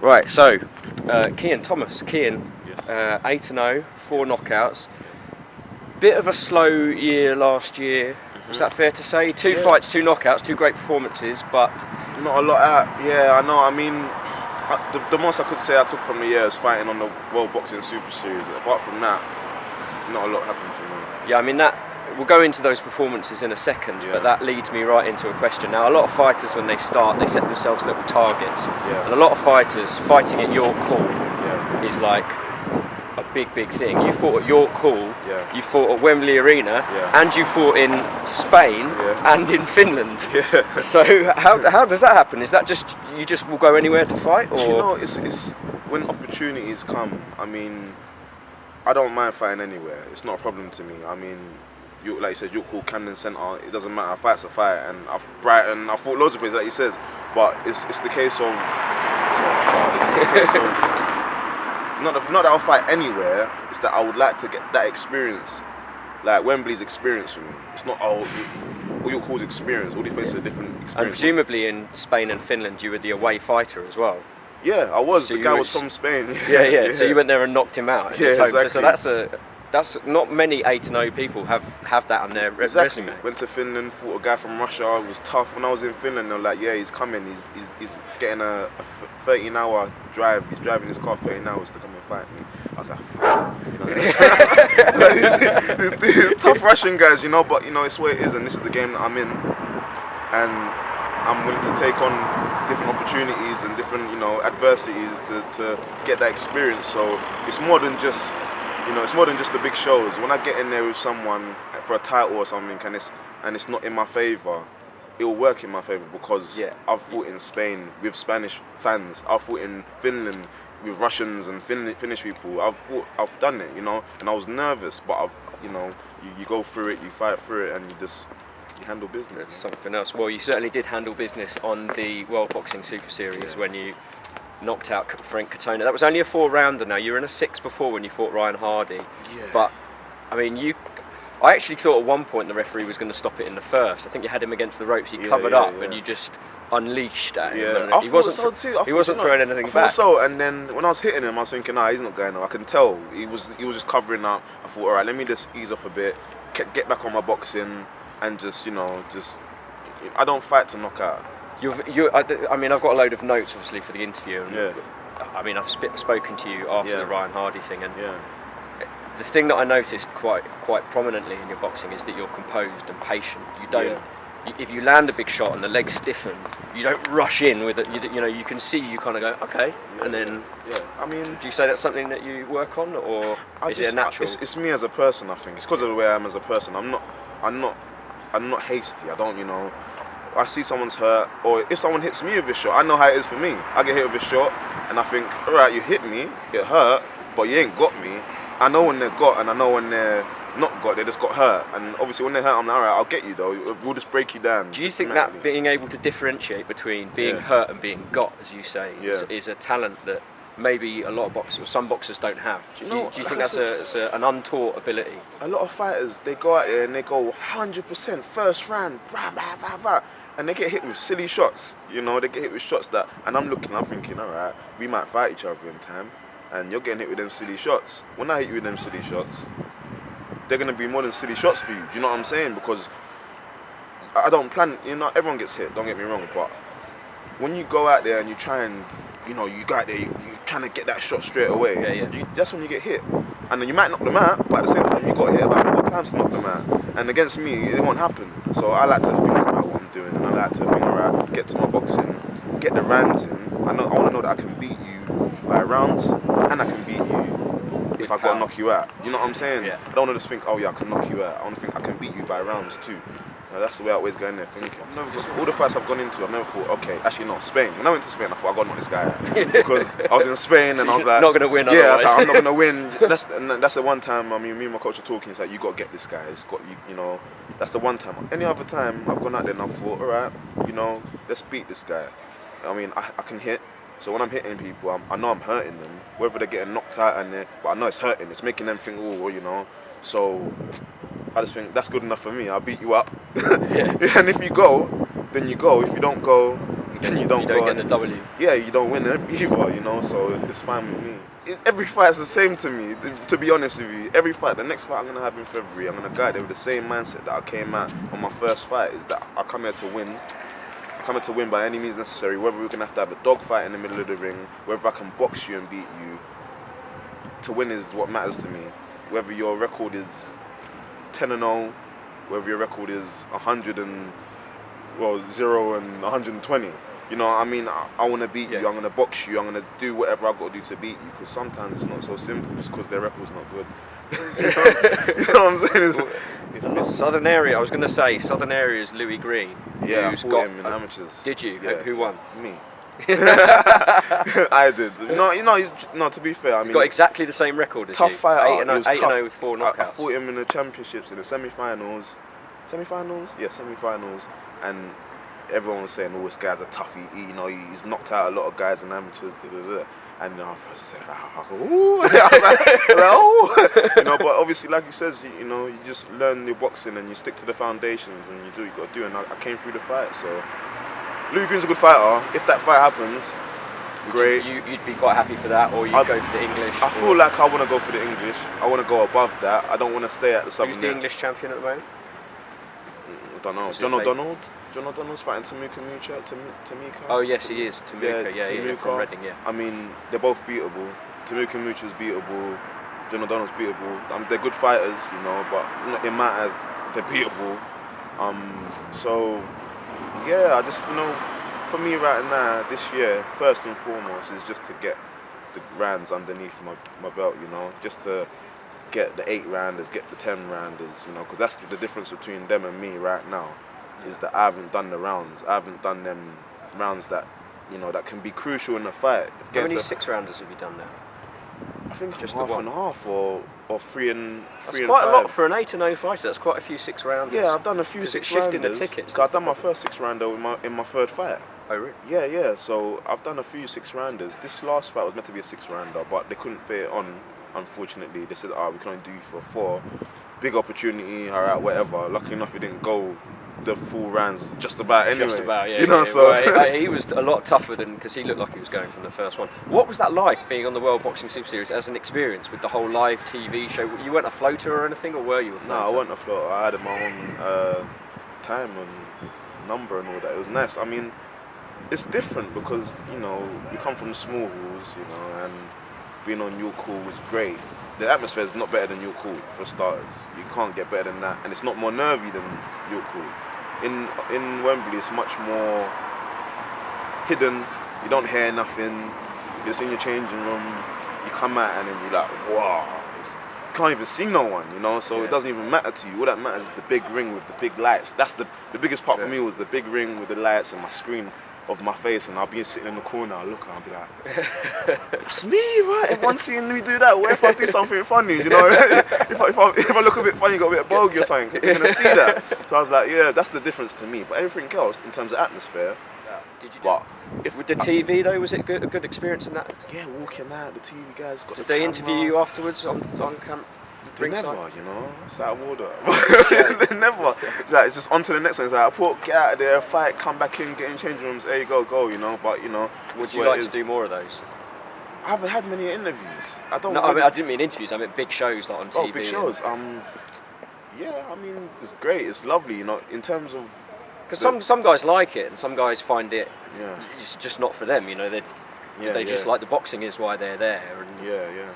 Right, so Kian, Yes. 8-0, 4 knockouts. Bit of a slow year last year. Was that fair to say? Two fights, 2 knockouts, 2 great performances, but Not a lot out. Yeah, I know. I mean, the most I could say I took from the year is fighting on the World Boxing Super Series. Apart from that, not a lot happened for me. yeah, I mean that. We'll go into those performances in a second, but that leads me right into a question. Now, a lot of fighters, when they start, they set themselves little targets, and a lot of fighters fighting at York Hall is like a big thing. You fought at York Hall, you fought at Wembley Arena, and you fought in Spain and in Finland. So how does that happen? Is that just you just will go anywhere to fight, or you know, it's when opportunities come. I mean, I don't mind fighting anywhere. It's not a problem to me. I mean, like you said, York Hall, Camden Centre, it doesn't matter. A fight's a fight, and Brighton, I fought loads of places, like he says. But it's the case of, not that I'll fight anywhere. It's that I would like to get that experience, like Wembley's experience for me. It's not all York Hall's experience. All these places are different experiences. And presumably in Spain and Finland, you were the away fighter as well. Yeah, I was. So the guy was from Spain. Yeah. So you went there and knocked him out. Yeah, exactly. So that's not many 8-0 people have that on their resume. Went to Finland, fought a guy from Russia. It was tough. When I was in Finland, they were like, yeah, he's coming. He's getting a 13-hour drive. He's driving his car 13 hours to come and fight me. I was like, fuck. You know, these tough Russian guys, you know, but you know, it's where it is, and this is the game that I'm in, and I'm willing to take on different opportunities and different, you know, adversities to get that experience. So it's more than just, you know, it's more than just the big shows. When I get in there with someone for a title or something, and it's not in my favour, it'll work in my favour because I've fought in Spain with Spanish fans. I've fought in Finland with Russians and Finnish people. I've done it, you know, and I was nervous, but you know, you go through it, you fight through it, and you handle business. It's something else. Well, you certainly did handle business on the World Boxing Super Series when you knocked out Frank Katona. That was only a 4-rounder. Now you were in a 6 before when you fought Ryan Hardy. But I mean, I actually thought at one point the referee was going to stop it in the first. I think you had him against the ropes. He covered up, and you just unleashed at him. I thought so too. He wasn't throwing anything back. I thought so, and then when I was hitting him, I was thinking, nah, he's not going on. I can tell he was just covering up. I thought, all right, let me just ease off a bit, get back on my boxing, and just I don't fight to knock out. I mean, I've got a load of notes, obviously, for the interview. And I mean, I've spoken to you after the Ryan Hardy thing, and the thing that I noticed quite prominently in your boxing is that you're composed and patient. You don't. If you land a big shot and the legs stiffen, you don't rush in with it. You know, you can see you kind of go, okay, and then. I mean, do you say that's something that you work on, or is it a natural? It's me as a person. I think it's because of the way I am as a person. I'm not hasty. I don't, you know. I see someone's hurt, or if someone hits me with a shot, I know how it is for me. I get hit with a shot, and I think, all right, you hit me, it hurt, but you ain't got me. I know when they're got, and I know when they're not got, they just got hurt. And obviously when they're hurt, I'm like, all right, I'll get you though. We'll just break you down. Do you think that being able to differentiate between being hurt and being got, as you say, is a talent that maybe a lot of boxers, or some boxers don't have? Do you think that's an untaught ability? A lot of fighters, they go out there and they go 100% first round, blah, blah, blah, blah. And they get hit with silly shots, you know, they get hit with shots that, and I'm thinking, all right, we might fight each other in time, and you're getting hit with them silly shots. When I hit you with them silly shots, they're going to be more than silly shots for you, do you know what I'm saying? Because I don't plan, you know, everyone gets hit, don't get me wrong, but when you go out there and you try and, you know, you go out there, you trying to get that shot straight away, that's when you get hit. And then you might knock them out, but at the same time, you got hit about 4 times to knock them out. And against me, it won't happen. So I like to think about what I'm doing, and I like to think, all right, get to my boxing, get the rounds in. I want to know that I can beat you by rounds, and I can beat you if I got to knock you out. You know what I'm saying? I don't want to just think, oh yeah, I can knock you out. I want to think I can beat you by rounds too. That's the way I always go in there thinking. All the fights I've gone into, I've never thought, okay, actually no, Spain. When I went to Spain, I thought I got to knock this guy out. Because I was in Spain and I was like, not going to win otherwise. I was like, I'm not going to win. That's the one time, I mean, me and my coach are talking, it's like, you got to get this guy. It's got, you know, that's the one time. Any other time, I've gone out there and I've thought, all right, you know, let's beat this guy. I mean, I can hit. So when I'm hitting people, I know I'm hurting them. Whether they're getting knocked out and but I know it's hurting. It's making them think, oh, you know. So I just think that's good enough for me. I'll beat you up. And if you go, then you go. If you don't go, then you don't get the W. Yeah, you don't win either, you know, so it's fine with me. Every fight's the same to me, to be honest with you. Every fight, the next fight I'm going to have in February, I'm going to go out there with the same mindset that I came out on my first fight, is that I come here to win. I come here to win by any means necessary, whether we're going to have a dog fight in the middle of the ring, whether I can box you and beat you. To win is what matters to me. Whether your record is 10-0, whether your record is 0 and 120. You know what I mean? I want to beat you, I'm going to box you, I'm going to do whatever I've got to do to beat you, because sometimes it's not so simple just because their record's not good. You know what I'm saying? Southern area, I was going to say, Southern area is Louis Green. Yeah, I fought him in amateurs. Did you? Yeah. Who won? Me. I did. No, to be fair, I mean... He's got exactly the same record as tough you. fighter. 8-0 with 4 knockouts. I fought him in the championships, in the semi-finals. Semi-finals? Yeah, semi-finals. And everyone was saying, this guy's a toughie. You know, he's knocked out a lot of guys in amateurs. And I first said, ooh. You know, but obviously, like he says, you know, you just learn your boxing and you stick to the foundations and you do what you got to do. And I came through the fight, so... Louis Green's a good fighter. If that fight happens, great. You'd be quite happy for that, or you'd go for the English? I feel like I want to go for the English. I want to go above that. I don't want to stay at the Southern. Who's the English champion at the moment? I don't know. John O'Donnell. John O'Donnell's fighting Tamika. Oh yes, he is. Tamika, Tamika. From Reading, yeah. I mean, they're both beatable. Tamika Mucha's beatable. John O'Donnell's beatable. They're good fighters, you know, but in my eyes, they're beatable. So, yeah, I just, you know, for me right now, this year, first and foremost, is just to get the rounds underneath my belt, you know, just to get the 8-rounders, get the 10-rounders, you know, because that's the difference between them and me right now, is that I haven't done the rounds. I haven't done them rounds that, you know, that can be crucial in the fight. How many 6-rounders have you done now? I think just half and half, or 3 and 5. That's quite a lot for an 8-0 fighter. That's quite a few 6-rounders. Yeah, I've done a few 6-rounders. Shifting the tickets. I've done my first 6-rounder in my third fight. Oh really? Yeah. So I've done a few 6-rounders. This last fight was meant to be a 6-rounder, but they couldn't fit it on. Unfortunately, they said, we can only do you for 4. Big opportunity, alright, whatever. Lucky enough, it didn't go the full rounds just about anyway. Just about, yeah. You know, yeah. so well, he was a lot tougher than, because he looked like he was going from the first one. What was that like, being on the World Boxing Super Series as an experience with the whole live TV show? You weren't a floater or anything, or were you a floater? No, I wasn't a floater. I had my own time and number and all that. It was nice. I mean, it's different because, you know, you come from small halls, you know, and being on York Hall was great. The atmosphere is not better than York Hall, for starters. You can't get better than that, and it's not more nervy than York Hall. In Wembley, it's much more hidden. You don't hear nothing. You're just in your changing room. You come out and then you're like, wow. You can't even see no one, you know. So it doesn't even matter to you. All that matters is the big ring with the big lights. That's the biggest part for me, was the big ring with the lights and my screen of my face, and I'll be sitting in the corner, I'll look and I'll be like, it's me, right? Everyone's seeing me do that. What if I do something funny, you know? if I look a bit funny, got a bit of bogey or something, you're going to see that. So I was like, yeah, that's the difference to me. But everything else, in terms of atmosphere, did you but with the TV though, was it a good experience in that? Yeah, walking out, the TV guys got Did they interview you afterwards on camp? They never, you know, it's out of order. They never. Like, it's just on to the next one. It's like, get out of there, fight, come back in, get in changing rooms, there you go, you know. But, you know, would you like to do more of those? I haven't had many interviews. I didn't mean interviews, I meant big shows, like on TV. Oh, big shows. Yeah, I mean, it's great, it's lovely, you know, in terms of... Because some guys like it, and some guys find it just not for them, you know. They just like the boxing is why they're there, and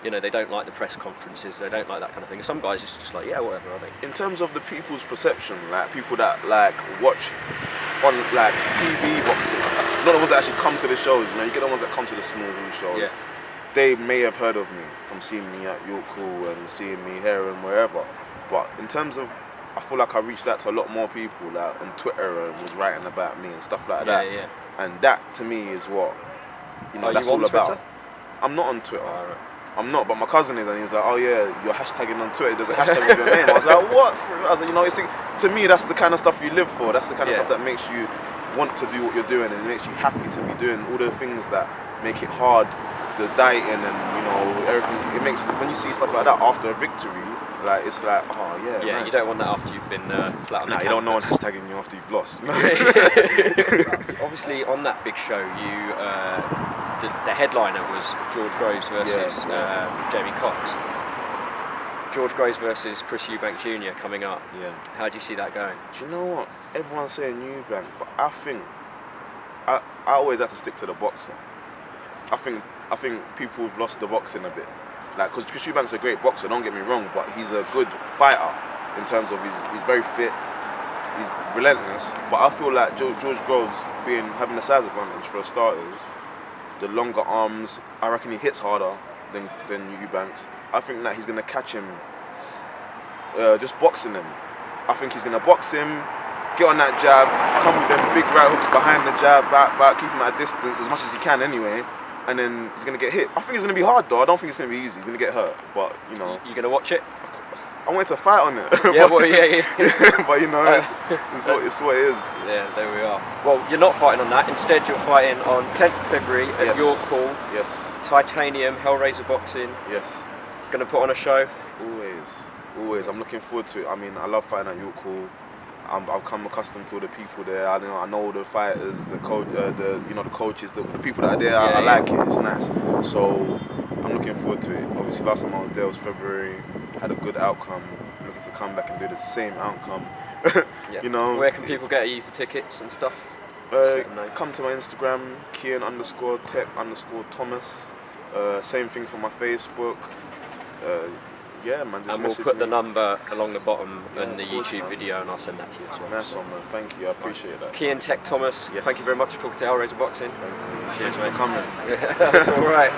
you know, they don't like the press conferences, they don't like that kind of thing. Some guys it's just like, yeah, whatever, I think. In terms of the people's perception, like people that like watch on like TV boxing, not the ones that actually come to the shows, you know, you get the ones that come to the small room shows. Yeah. They may have heard of me from seeing me at York Hall and seeing me here and wherever, but in terms of, I feel like I reached out to a lot more people, like on Twitter, and was writing about me and stuff like that. Yeah. And that to me is what, you know, that's all about. Twitter? I'm not on Twitter. Oh, right. I'm not, but my cousin is, and he was like, oh yeah, you're hashtagging on Twitter, there's a hashtag with your name. I was like, what? I was like, you know, to me, that's the kind of stuff you live for. That's the kind of stuff that makes you want to do what you're doing, and it makes you happy to be doing all the things that make it hard, the dieting and, you know, everything. It makes, when you see stuff like that after a victory, Like it's like, oh yeah. Yeah, nice. you don't want that after you've been flat on the Nah, you don't know one canvas. hashtagging you after you've lost. Obviously, on that big show, the headliner was George Groves versus Jamie Cox. George Groves versus Chris Eubank Jr. coming up. Yeah. How do you see that going? Do you know what? Everyone's saying Eubank, but I think I always have to stick to the boxing. I think people have lost the boxing a bit. Like, because Chris Eubank's a great boxer, don't get me wrong, but he's a good fighter in terms of he's very fit, he's relentless. But I feel like George Groves having the size advantage for starters, the longer arms, I reckon he hits harder than Eubanks. I think that he's going to catch him just boxing him. I think he's going to box him, get on that jab, come with them big right hooks behind the jab, back, keep him at a distance as much as he can anyway. And then he's going to get hit. I think it's going to be hard though. I don't think it's going to be easy. He's going to get hurt. But, you know. You going to watch it? Of course. I wanted to fight on it. Yeah, well, yeah. But, you know, it's what it is. Yeah, there we are. Well, you're not fighting on that. Instead, you're fighting on 10th of February at York Hall. Yes. Titanium, Hellraiser Boxing. Yes. Going to put on a show? Always. I'm looking forward to it. I mean, I love fighting at York Hall. I've come accustomed to all the people there. I know the fighters, the coaches, the people that are there. I like it. It's nice. So I'm looking forward to it. Obviously, last time I was there was February. Had a good outcome. I'm looking to come back and do the same outcome. You know. Where can people get you for tickets and stuff? Come to my Instagram, Kian _tech_Thomas. Same thing for my Facebook. Yeah, man. Just and we'll message put me. the number along the bottom in the course, YouTube man. video, and I'll send that to you as well. Nice one, man. Thank you. I appreciate that. Kian Tech Thomas, Yes. thank you very much for talking to Hellraiser Boxing. Thank you. Cheers, Thanks mate. for coming. That's all right.